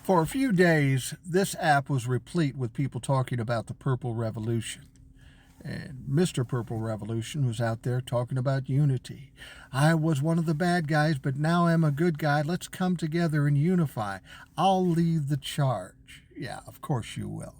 For a few days, this app was replete with people talking about the Purple Revolution. And Mr. Purple Revolution was out there talking about unity. I was one of the bad guys, but now I'm a good guy. Let's come together and unify. I'll lead the charge. Yeah, of course you will.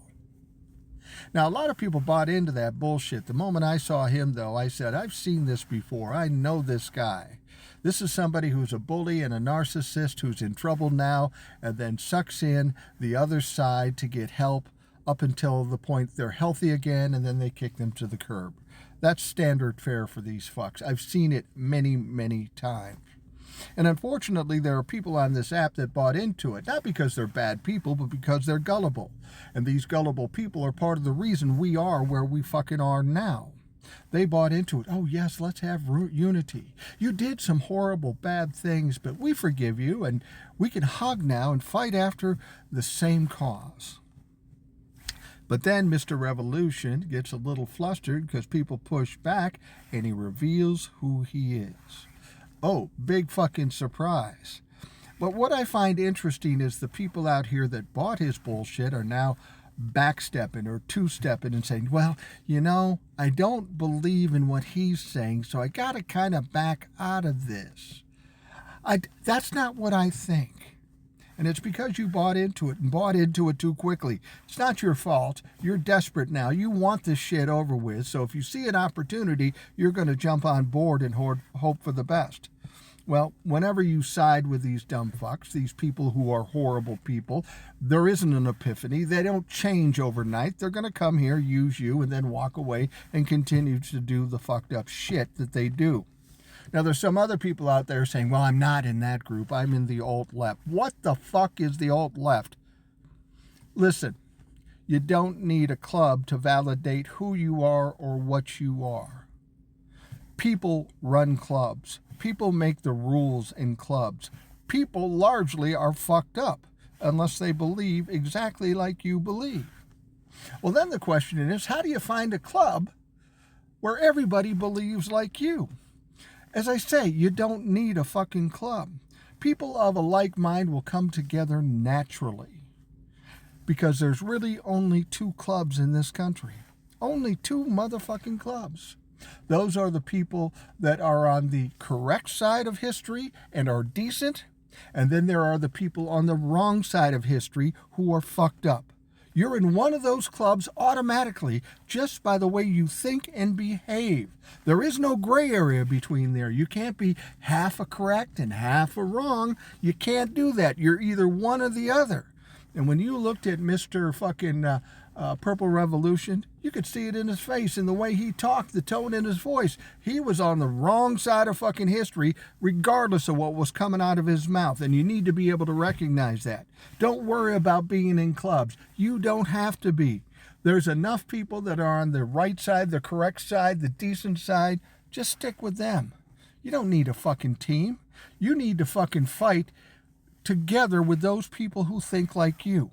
Now, a lot of people bought into that bullshit. The moment I saw him, though, I said, I've seen this before. I know this guy. This is somebody who's a bully and a narcissist who's in trouble now and then sucks in the other side to get help up until the point they're healthy again, and then they kick them to the curb. That's standard fare for these fucks. I've seen it many, many times. And unfortunately, there are people on this app that bought into it, not because they're bad people, but because they're gullible. And these gullible people are part of the reason we are where we fucking are now. They bought into it. Oh, yes, let's have unity. You did some horrible, bad things, but we forgive you, and we can hug now and fight after the same cause. But then Mr. Revolution gets a little flustered because people push back, and he reveals who he is. Oh, big fucking surprise. But what I find interesting is the people out here that bought his bullshit are now backstepping or two-stepping and saying, well, you know, I don't believe in what he's saying, so I got to kind of back out of this. That's not what I think. And it's because you bought into it and bought into it too quickly. It's not your fault. You're desperate now. You want this shit over with. So if you see an opportunity, you're going to jump on board and hope for the best. Well, whenever you side with these dumb fucks, these people who are horrible people, there isn't an epiphany. They don't change overnight. They're going to come here, use you, and then walk away and continue to do the fucked up shit that they do. Now, there's some other people out there saying, well, I'm not in that group. I'm in the alt-left. What the fuck is the alt-left? Listen, you don't need a club to validate who you are or what you are. People run clubs. People make the rules in clubs. People largely are fucked up unless they believe exactly like you believe. Well, then the question is, how do you find a club where everybody believes like you? As I say, you don't need a fucking club. People of a like mind will come together naturally because there's really only two clubs in this country. Only two motherfucking clubs. Those are the people that are on the correct side of history and are decent, and then there are the people on the wrong side of history who are fucked up. You're in one of those clubs automatically just by the way you think and behave. There is no gray area between there. You can't be half a correct and half a wrong. You can't do that. You're either one or the other. And when you looked at Mr. fucking Purple Revolution, you could see it in his face, in the way he talked, the tone in his voice. He was on the wrong side of fucking history, regardless of what was coming out of his mouth. And you need to be able to recognize that. Don't worry about being in clubs. You don't have to be. There's enough people that are on the right side, the correct side, the decent side. Just stick with them. You don't need a fucking team. You need to fucking fight together with those people who think like you.